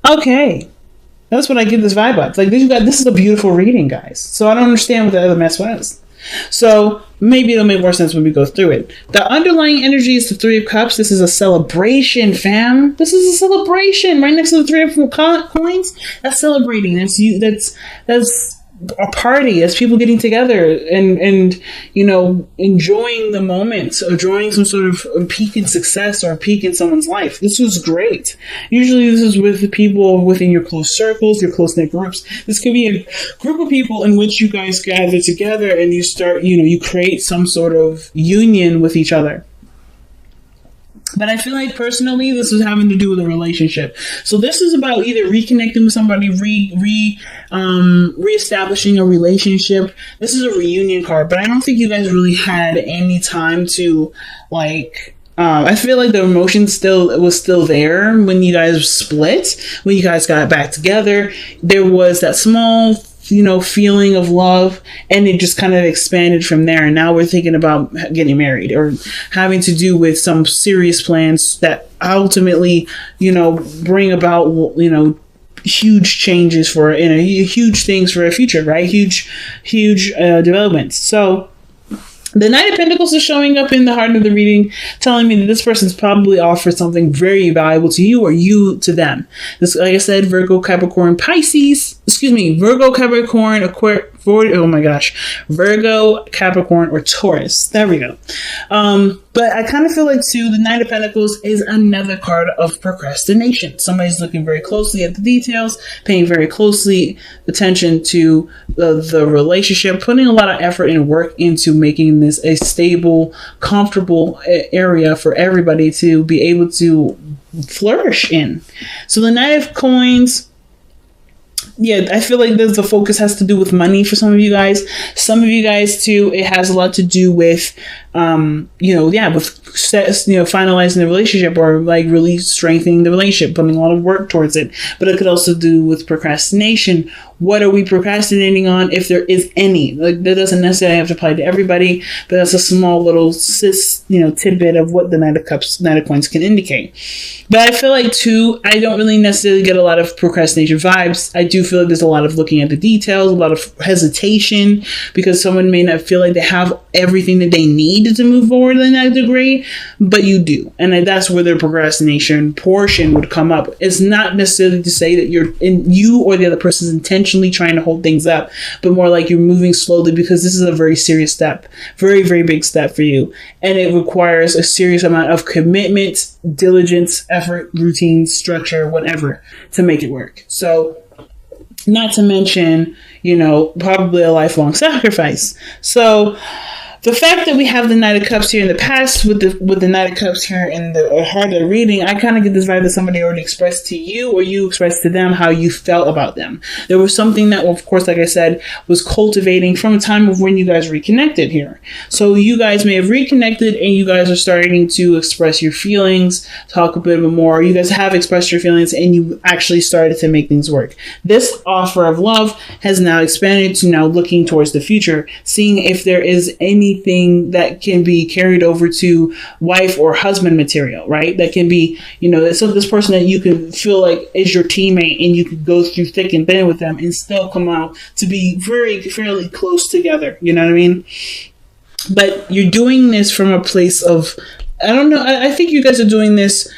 Okay. That's what I get this vibe of. Like, this is a beautiful reading, guys. So I don't understand what the other mess was. So maybe it'll make more sense when we go through it. The underlying energy is the Three of Cups. This is a celebration, fam. This is a celebration. Right next to the Three of Coins, that's celebrating. That's you. That's a party. That's people getting together and enjoying the moment, or enjoying some sort of peak in success or a peak in someone's life. This was great. Usually this is with the people within your close circles, your close-knit groups. This could be a group of people in which you guys gather together and you start, you create some sort of union with each other. But I feel like personally, this was having to do with a relationship. So this is about either reconnecting with somebody, reestablishing a relationship. This is a reunion card, but I don't think you guys really had any time to I feel like the emotion was still there when you guys split, when you guys got back together. There was that small feeling of love, and it just kind of expanded from there. And now we're thinking about getting married or having to do with some serious plans that ultimately, bring about, huge changes for, huge things for a future, right? Huge developments. So the Knight of Pentacles is showing up in the heart of the reading, telling me that this person's probably offered something very valuable to you or you to them. This, like I said, Virgo, Capricorn, Virgo, Capricorn, or Taurus. There we go. But I kind of feel like, too, the Knight of Pentacles is another card of procrastination. Somebody's looking very closely at the details, paying very closely attention to the relationship, putting a lot of effort and work into making this a stable, comfortable area for everybody to be able to flourish in. So the Knight of Coins, yeah, I feel like the focus has to do with money for some of you guys. Some of you guys, too, it has a lot to do with, finalizing the relationship, or really strengthening the relationship, putting a lot of work towards it. But it could also do with procrastination. What are we procrastinating on, if there is any? That doesn't necessarily have to apply to everybody, but that's a small little tidbit of what the Knight of Cups, Knight of Coins can indicate. But I feel like, too, I don't really necessarily get a lot of procrastination vibes. I do feel like there's a lot of looking at the details, a lot of hesitation, because someone may not feel like they have everything that they need to move forward in that degree, but you do. And that's where the procrastination portion would come up. It's not necessarily to say that you or the other person is intentionally trying to hold things up, but more like you're moving slowly, because this is a very serious step, very, very big step for you. And it requires a serious amount of commitment, diligence, effort, routine, structure, whatever, to make it work. So, not to mention, probably a lifelong sacrifice. So, the fact that we have the Knight of Cups here in the past with the Knight of Cups here in the heart of the reading, I kind of get this vibe that somebody already expressed to you, or you expressed to them how you felt about them. There was something that, of course, like I said, was cultivating from a time of when you guys reconnected here. So you guys may have reconnected, and you guys are starting to express your feelings, talk a bit more. You guys have expressed your feelings, and you actually started to make things work. This offer of love has now expanded to now looking towards the future, seeing if there is anything that can be carried over to wife or husband material, right? That can be, so this person that you can feel like is your teammate, and you can go through thick and thin with them and still come out to be fairly close together. You know what I mean? But you're doing this from a place of, I don't know, I think you guys are doing this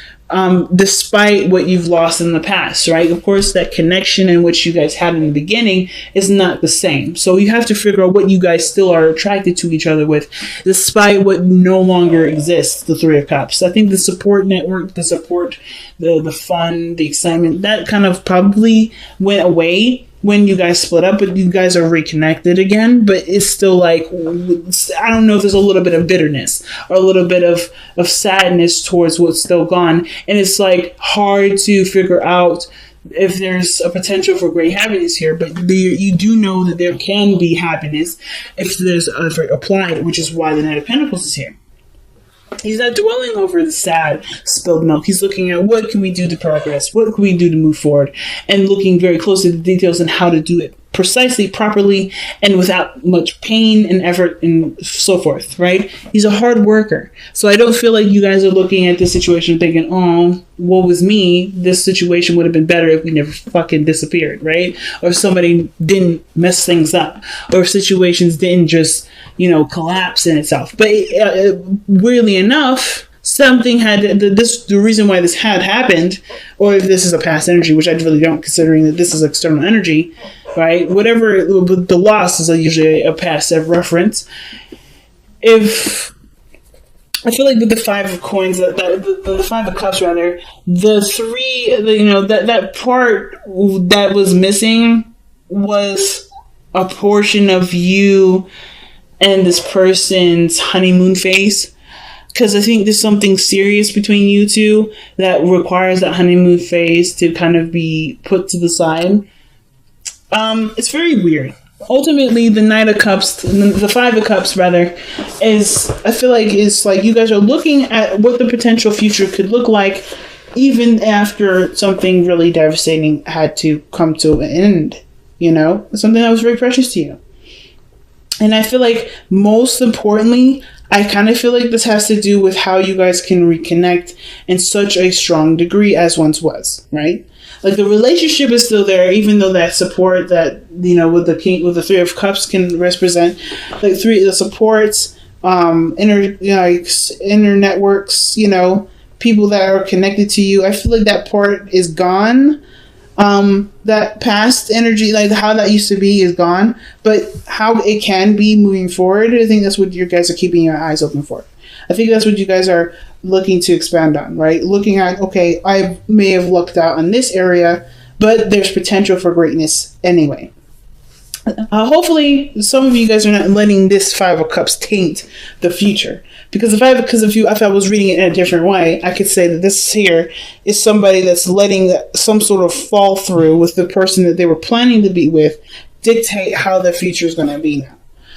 despite what you've lost in the past, right? Of course, that connection in which you guys had in the beginning is not the same. So you have to figure out what you guys still are attracted to each other with, despite what no longer exists, the Three of Cups. I think the support network, the support, the fun, the excitement, that kind of probably went away when you guys split up, but you guys are reconnected again. But it's still like, I don't know if there's a little bit of bitterness or a little bit of sadness towards what's still gone. And it's like hard to figure out if there's a potential for great happiness here, but you do know that there can be happiness if there's effort applied, which is why the Knight of Pentacles is here. He's not dwelling over the sad spilled milk. He's looking at what can we do to progress? What can we do to move forward? And looking very closely at the details and how to do it precisely, properly, and without much pain and effort and so forth, right? He's a hard worker. So I don't feel like you guys are looking at this situation thinking, oh, woe was me. This situation would have been better if we never fucking disappeared, right? Or if somebody didn't mess things up, or if situations didn't just, collapse in itself. But weirdly enough, something had the reason why this had happened, or if this is a past energy, which I really don't, considering that this is external energy, right? Whatever the loss is usually a past reference. If I feel like with the Five of Coins, the Five of Cups rather, the three, that part that was missing was a portion of you and this person's honeymoon phase. Because I think there's something serious between you two that requires that honeymoon phase to kind of be put to the side. It's very weird. Ultimately, the Knight of Cups, the Five of Cups rather, I feel like is like you guys are looking at what the potential future could look like, even after something really devastating had to come to an end. Something that was very precious to you. And I feel like most importantly, I kind of feel like this has to do with how you guys can reconnect in such a strong degree as once was, right? Like the relationship is still there, even though that support that, with the Three of Cups can represent, like the supports, inner networks, people that are connected to you. I feel like that part is gone. That past energy, like how that used to be, is gone, but how it can be moving forward, I think that's what you guys are keeping your eyes open for. I think that's what you guys are looking to expand on, right? Looking at, okay, I may have lucked out in this area, but there's potential for greatness anyway. Hopefully, some of you guys are not letting this Five of Cups taint the future. Because if I was reading it in a different way, I could say that this here is somebody that's letting some sort of fall through with the person that they were planning to be with dictate how their future is going to be now.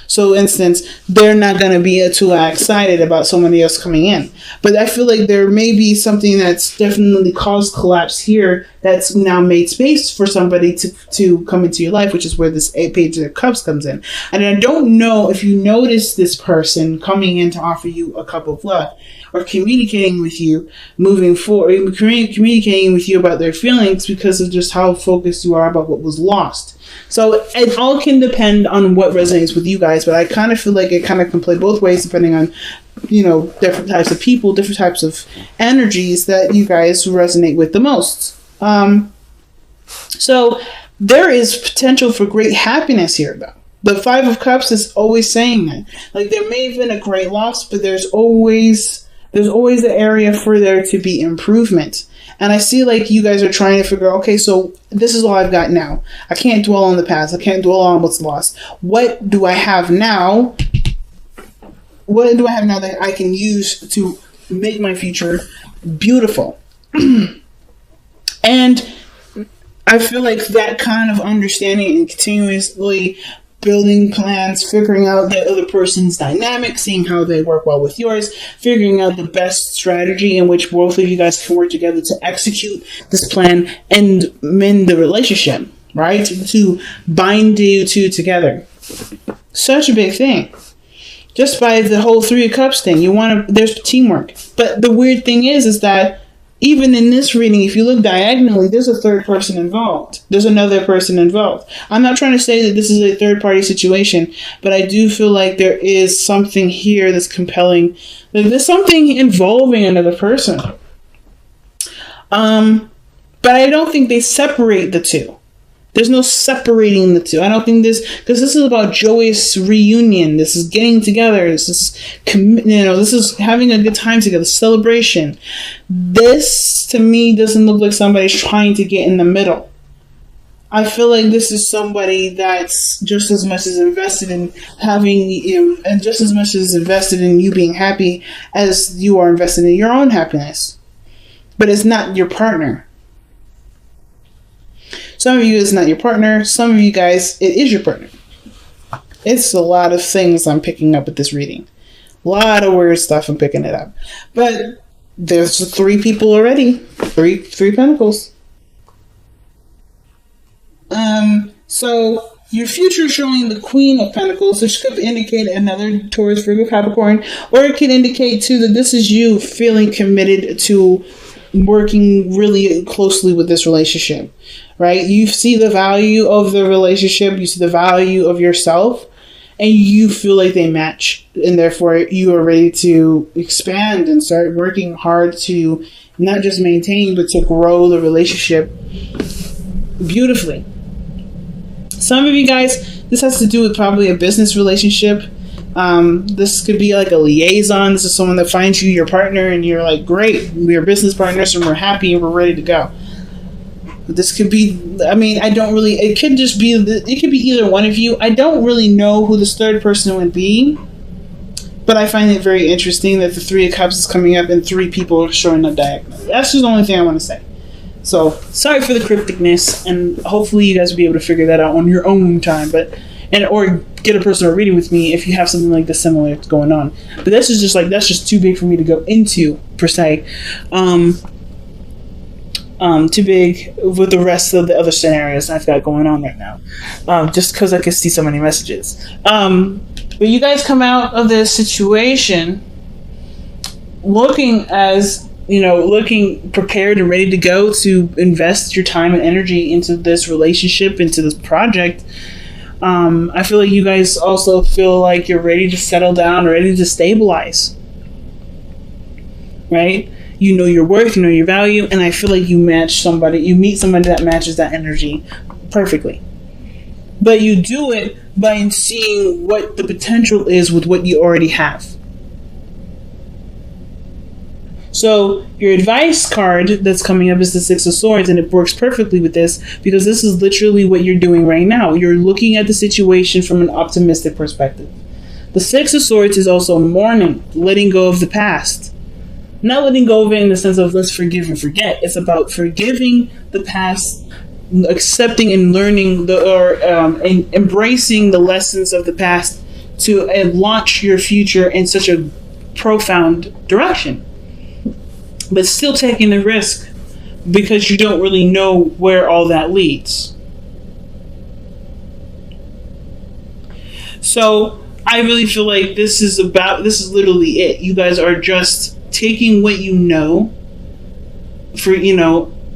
So, instance, they're not going to be too excited about somebody else coming in. But I feel like there may be something that's definitely caused collapse here that's now made space for somebody to come into your life, which is where this Page of Cups comes in. And I don't know if you notice this person coming in to offer you a cup of love or communicating with you moving forward, communicating with you about their feelings because of just how focused you are about what was lost. So it all can depend on what resonates with you guys, but I kind of feel like it kind of can play both ways depending on, different types of people, different types of energies that you guys resonate with the most. So there is potential for great happiness here, though. The Five of Cups is always saying that. Like, there may have been a great loss, but there's always the area for there to be improvement. And I see like you guys are trying to figure out, okay, so this is all I've got now. I can't dwell on the past. I can't dwell on what's lost. What do I have now? What do I have now that I can use to make my future beautiful? And I feel like that kind of understanding and continuously building plans, figuring out the other person's dynamic, seeing how they work well with yours, figuring out the best strategy in which both of you guys can work together to execute this plan and mend the relationship, right? To bind you two together. Such a big thing. Just by the whole Three of Cups thing, there's teamwork. But the weird thing is that even in this reading, if you look diagonally, there's a third person involved. There's another person involved. I'm not trying to say that this is a third party situation, but I do feel like there is something here that's compelling. There's something involving another person. But I don't think they separate the two. There's no separating the two. I don't think because this is about joyous reunion. This is getting together. This is having a good time together, celebration. This, to me, doesn't look like somebody's trying to get in the middle. I feel like this is somebody that's just as much as invested in having, and just as much as invested in you being happy as you are invested in your own happiness. But it's not your partner. Some of you it's not your partner. Some of you guys, it is your partner. It's a lot of things I'm picking up with this reading. A lot of weird stuff I'm picking it up. But there's 3 people already. Three pentacles. So Your future is showing the Queen of Pentacles, which could indicate another Taurus, Virgo, Capricorn, or it could indicate too that this is you feeling committed to working really closely with this relationship, right? You see the value of the relationship, you see the value of yourself, and you feel like they match, and therefore you are ready to expand and start working hard to not just maintain, but to grow the relationship beautifully. Some of you guys, this has to do with probably a business relationship. This could be like a liaison. This is someone that finds you your partner and you're like, great, we're business partners and we're happy and we're ready to go. This could be, I mean, I don't really, it could just be, it could be either one of you. I don't really know who this third person would be, but I find it very interesting that the Three of Cups is coming up and 3 people are showing up diagonally. That's just the only thing I want to say. So, sorry for the crypticness, and hopefully you guys will be able to figure that out on your own time, or get a personal reading with me if you have something like this similar going on. But this is just like, that's just too big for me to go into, per se. Too big with the rest of the other scenarios I've got going on right now. Just because I can see so many messages. But you guys come out of this situation looking looking prepared and ready to go to invest your time and energy into this relationship, into this project. I feel like you guys also feel like you're ready to settle down, ready to stabilize. Right? You know your worth, you know your value, and I feel like you meet somebody that matches that energy perfectly. But you do it by seeing what the potential is with what you already have. So your advice card that's coming up is the Six of Swords, and it works perfectly with this because this is literally what you're doing right now. You're looking at the situation from an optimistic perspective. The Six of Swords is also mourning, letting go of the past. Not letting go of it in the sense of let's forgive and forget. It's about forgiving the past, accepting and learning and embracing the lessons of the past to launch your future in such a profound direction. But still taking the risk because you don't really know where all that leads. So I really feel like this is literally it. You guys are just taking what you know for,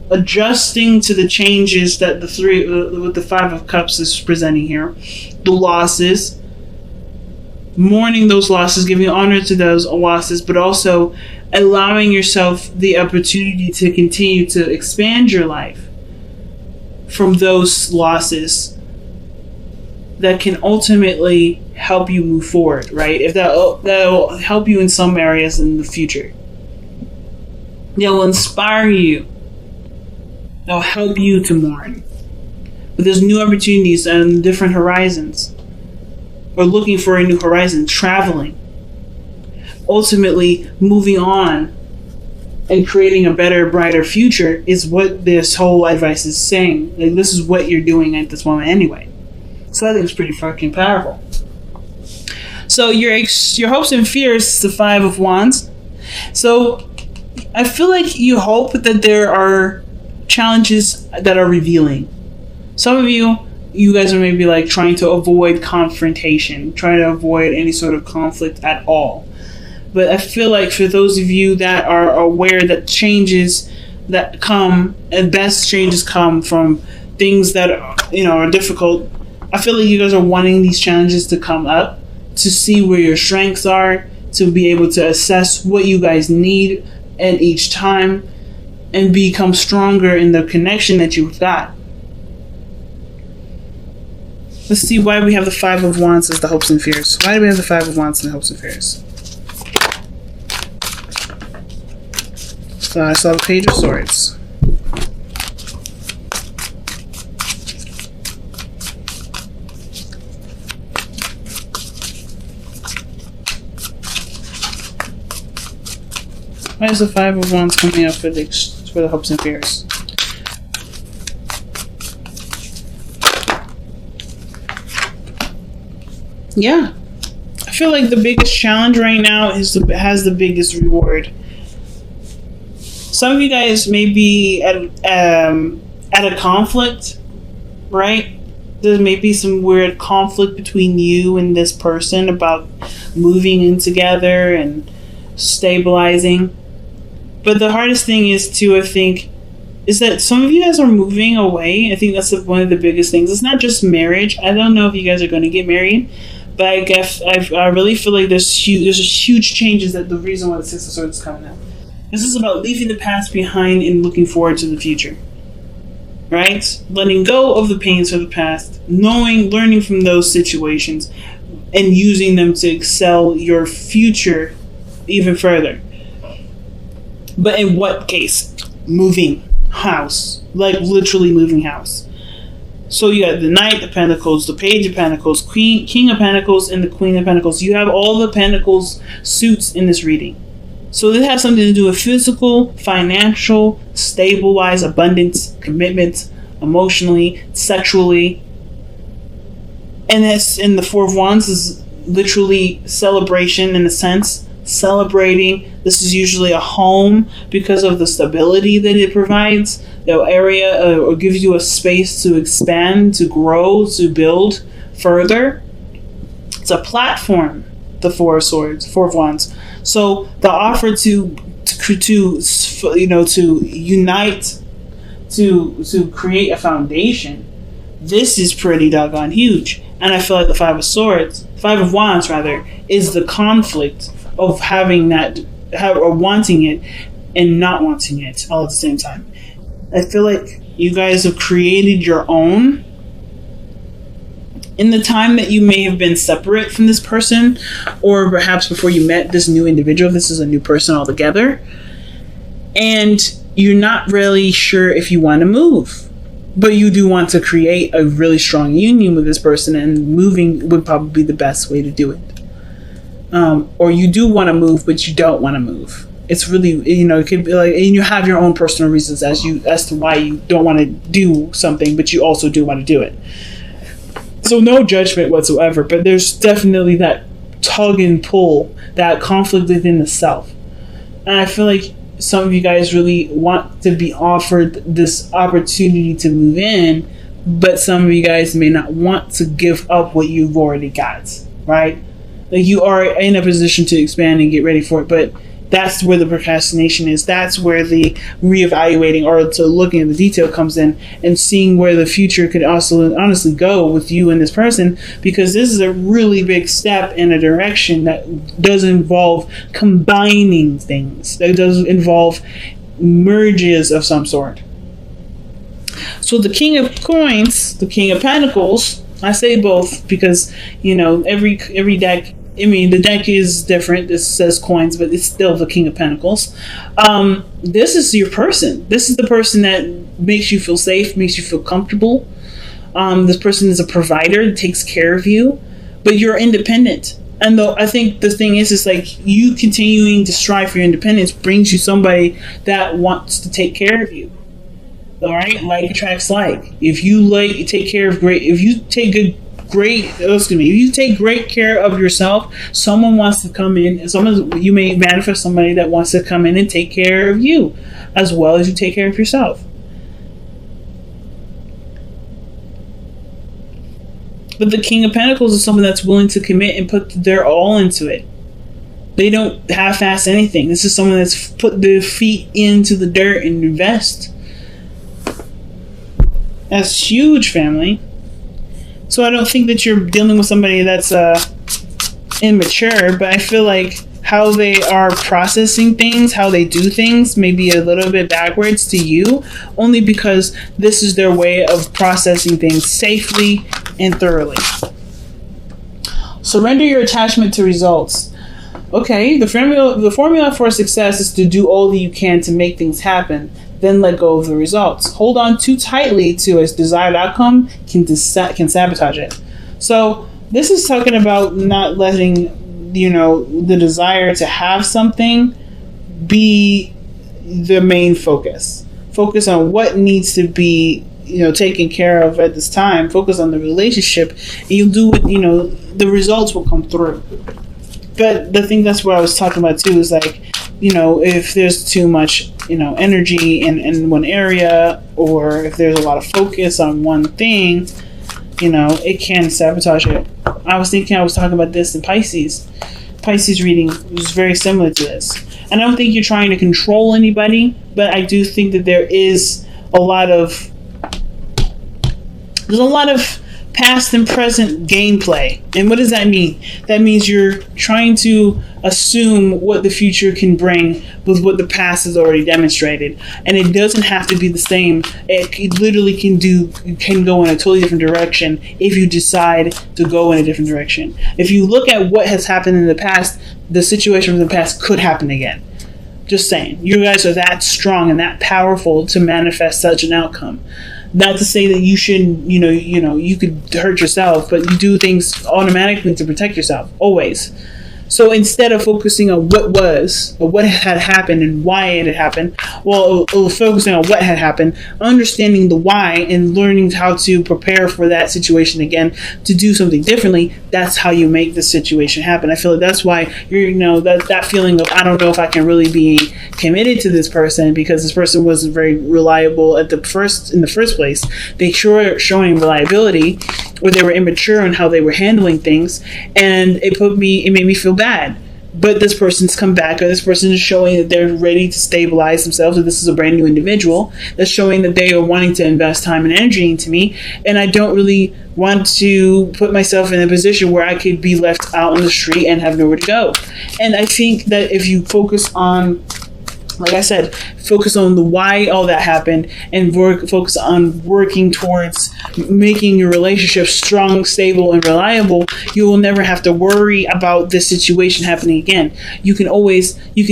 adjusting to the changes that with the Five of Cups is presenting here. The losses, mourning those losses, giving honor to those losses, but also allowing yourself the opportunity to continue to expand your life from those losses that can ultimately help you move forward, right? If that'll help you in some areas in the future. They'll inspire you. They'll help you to mourn. But there's new opportunities and different horizons. Or looking for a new horizon, traveling. Ultimately, moving on and creating a better, brighter future is what this whole advice is saying. Like, this is what you're doing at this moment anyway. So I think it's pretty fucking powerful. So your hopes and fears is the Five of Wands. So I feel like you hope that there are challenges that are revealing. Some of you guys are maybe like trying to avoid confrontation, trying to avoid any sort of conflict at all. But I feel like for those of you that are aware that changes that come, and best changes come from things that are difficult, I feel like you guys are wanting these challenges to come up to see where your strengths are, to be able to assess what you guys need at each time and become stronger in the connection that you've got. Let's see why we have the Five of Wands as the hopes and fears. Why do we have the Five of Wands and the hopes and fears? So I saw the Page of Swords. Why is the Five of Wands coming up for the hopes and fears? Yeah. I feel like the biggest challenge right now has the biggest reward. Some of you guys may be at a conflict, right? There may be some weird conflict between you and this person about moving in together and stabilizing. But the hardest thing is to, I think, is that some of you guys are moving away. I think that's one of the biggest things. It's not just marriage. I don't know if you guys are going to get married, but I guess I really feel like there's huge changes. That the reason why the Six of Swords is coming out. This is about leaving the past behind and looking forward to the future. Right? Letting go of the pains of the past, learning from those situations, and using them to excel your future even further. But in what case? Moving house. Like literally moving house. So you got the Knight of Pentacles, the Page of Pentacles, King of Pentacles, and the Queen of Pentacles. You have all the Pentacles suits in this reading. So this has something to do with physical, financial, stabilized, abundance, commitment, emotionally, sexually. And that's in the Four of Wands is literally celebration in a sense. Celebrating. This is usually a home because of the stability that it provides. The area or gives you a space to expand, to grow, to build further. It's a platform. The Four of Swords, Four of Wands. So the offer to unite, to create a foundation. This is pretty doggone huge. And I feel like the Five of Wands rather, is the conflict of having that, or wanting it and not wanting it all at the same time. I feel like you guys have created your own in the time that you may have been separate from this person, or perhaps before you met this new individual. This is a new person altogether, and you're not really sure if you want to move, but you do want to create a really strong union with this person, and moving would probably be the best way to do it. Or you do want to move, but you don't want to move. It's really, it could be like, and you have your own personal reasons as to why you don't want to do something, but you also do want to do it. So no judgment whatsoever, but there's definitely that tug and pull, that conflict within the self. And I feel like some of you guys really want to be offered this opportunity to move in, but some of you guys may not want to give up what you've already got, right? Like you are in a position to expand and get ready for it, but that's where the procrastination is. That's where the reevaluating or to looking at the detail comes in, and seeing where the future could also honestly go with you and this person, because this is a really big step in a direction that does involve combining things, that does involve merges of some sort. So the King of Coins, the King of Pentacles, I say both because, every deck, the deck is different. It says coins, but it's still the King of Pentacles. This is your person. This is the person that makes you feel safe, makes you feel comfortable. This person is a provider, takes care of you, but you're independent. And though I think the thing is like you continuing to strive for your independence brings you somebody that wants to take care of you. All right, like attracts like. If you take great care of yourself, someone wants to come in. You may manifest somebody that wants to come in and take care of you, as well as you take care of yourself. But the King of Pentacles is someone that's willing to commit and put their all into it. They don't half-ass anything. This is someone that's put their feet into the dirt and invest. That's huge, family. So I don't think that you're dealing with somebody that's immature, but I feel like how they are processing things, how they do things, may be a little bit backwards to you, only because this is their way of processing things safely and thoroughly. Surrender your attachment to results. Okay, the formula for success is to do all that you can to make things happen, then let go of the results. Hold on too tightly to a desired outcome can sabotage it. So this is talking about not letting, the desire to have something be the main focus. Focus on what needs to be, taken care of at this time. Focus on the relationship, and you'll do it, the results will come through. But the thing that's what I was talking about too is like, if there's too much, energy in one area, or if there's a lot of focus on one thing, it can sabotage it. I was talking about this in Pisces. Pisces reading was very similar to this. And I don't think you're trying to control anybody, but I do think that there's a lot of past and present gameplay. And what does that mean? That means you're trying to assume what the future can bring with what the past has already demonstrated. And it doesn't have to be the same. It literally can go in a totally different direction if you decide to go in a different direction. If you look at what has happened in the past, the situation from the past could happen again. Just saying. You guys are that strong and that powerful to manifest such an outcome. Not to say that you shouldn't, you could hurt yourself, but you do things automatically to protect yourself, always. So instead of focusing on what was, or what had happened and why it had happened, focusing on what had happened, understanding the why and learning how to prepare for that situation again to do something differently, that's how you make the situation happen. I feel like that's why that feeling of, I don't know if I can really be committed to this person because this person wasn't very reliable in the first place. They sure showing reliability, or they were immature in how they were handling things, and it made me feel bad. But this person's come back, or this person is showing that they're ready to stabilize themselves, or this is a brand new individual that's showing that they are wanting to invest time and energy into me, and I don't really want to put myself in a position where I could be left out on the street and have nowhere to go. And I think that if you focus on, like I said, focus on the why all that happened, and focus on working towards making your relationship strong, stable, and reliable, you will never have to worry about this situation happening again. You can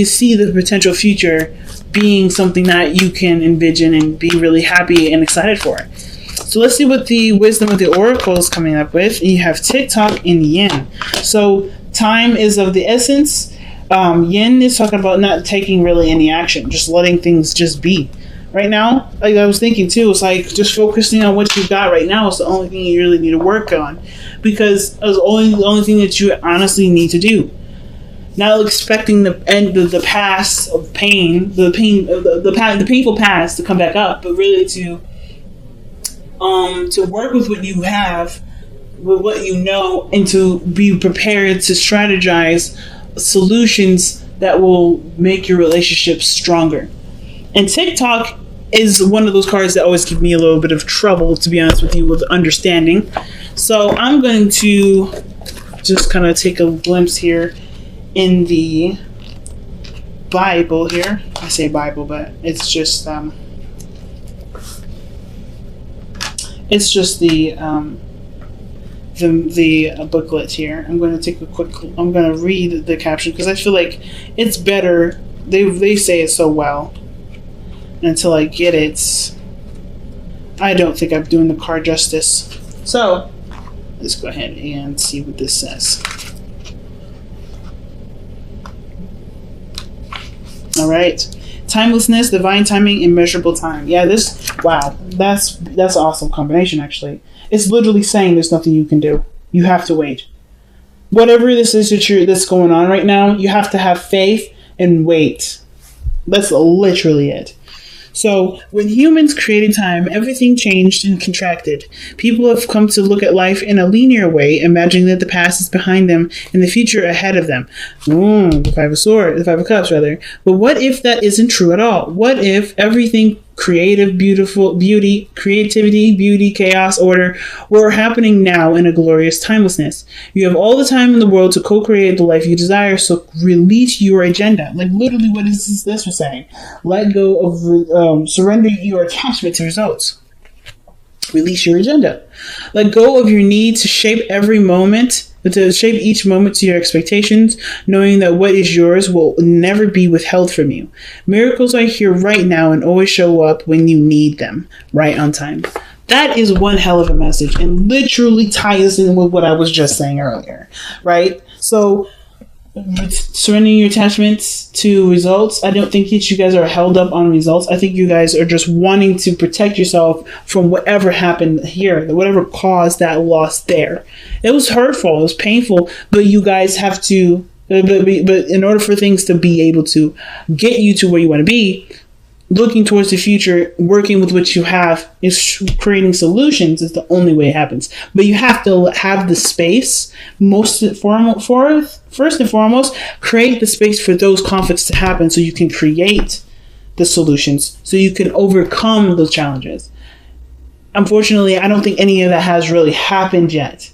see the potential future being something that you can envision and be really happy and excited for. So let's see what the wisdom of the oracle is coming up with. You have TikTok and Yin. So time is of the essence. Yin is talking about not taking really any action, just letting things just be. Right now, like I was thinking too, it's like just focusing on what you've got right now is the only thing you really need to work on, because it's the only thing that you honestly need to do. Not expecting the end of the past of pain, the painful past to come back up, but really to work with what you have, with what you know, and to be prepared to strategize solutions that will make your relationship stronger. And TikTok is one of those cards that always give me a little bit of trouble, to be honest with you, with understanding. So I'm going to just kind of take a glimpse here in the Bible here. I say Bible, but it's just the booklet here. I'm going to read the caption because I feel like it's better. They say it so well. Until I get it, I don't think I'm doing the card justice. So let's go ahead and see what this says. All right. Timelessness, divine timing, immeasurable time. Yeah, that's an awesome combination, actually. It's literally saying there's nothing you can do. You have to wait. Whatever this is that's going on right now, you have to have faith and wait. That's literally it. So when humans created time, everything changed and contracted. People have come to look at life in a linear way, imagining that the past is behind them and the future ahead of them. The Five of Cups, rather. But what if that isn't true at all? What if everything creativity, beauty, chaos, order were happening now in a glorious timelessness? You have all the time in the world to co-create the life you desire, so release your agenda. Like literally what is this we're saying? Let go of, surrender your attachment to results. Release your agenda. Let go of your need to shape each moment to your expectations, knowing that what is yours will never be withheld from you. Miracles are here right now and always show up when you need them, right on time. That is one hell of a message and literally ties in with what I was just saying earlier, right? So surrendering your attachments to results. I don't think that you guys are held up on results. I think you guys are just wanting to protect yourself from whatever happened here, whatever caused that loss there. It was hurtful, it was painful, but you guys have to, but in order for things to be able to get you to where you want to be, looking towards the future, working with what you have, is creating solutions is the only way it happens. But you have to have the space, first and foremost, create the space for those conflicts to happen so you can create the solutions, so you can overcome those challenges. Unfortunately, I don't think any of that has really happened yet.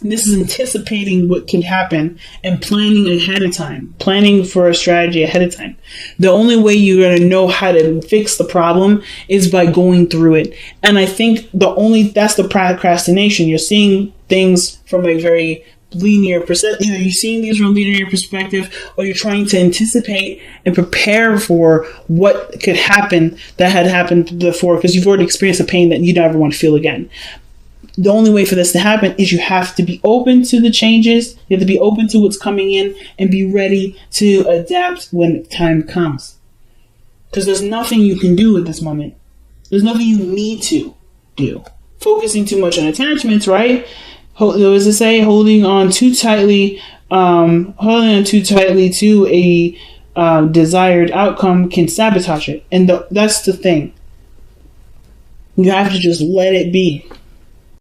This is anticipating what can happen and planning ahead of time, planning for a strategy ahead of time. The only way you're going to know how to fix the problem is by going through it. And I think that's the procrastination. You're seeing things from a very linear perspective. Either you're seeing these from a linear perspective, or you're trying to anticipate and prepare for what could happen that had happened before, because you've already experienced a pain that you never want to feel again. The only way for this to happen is you have to be open to the changes. You have to be open to what's coming in and be ready to adapt when time comes. Because there's nothing you can do at this moment. There's nothing you need to do. Focusing too much on attachments, right? What does it say? Holding on too tightly to a desired outcome can sabotage it. And that's the thing. You have to just let it be.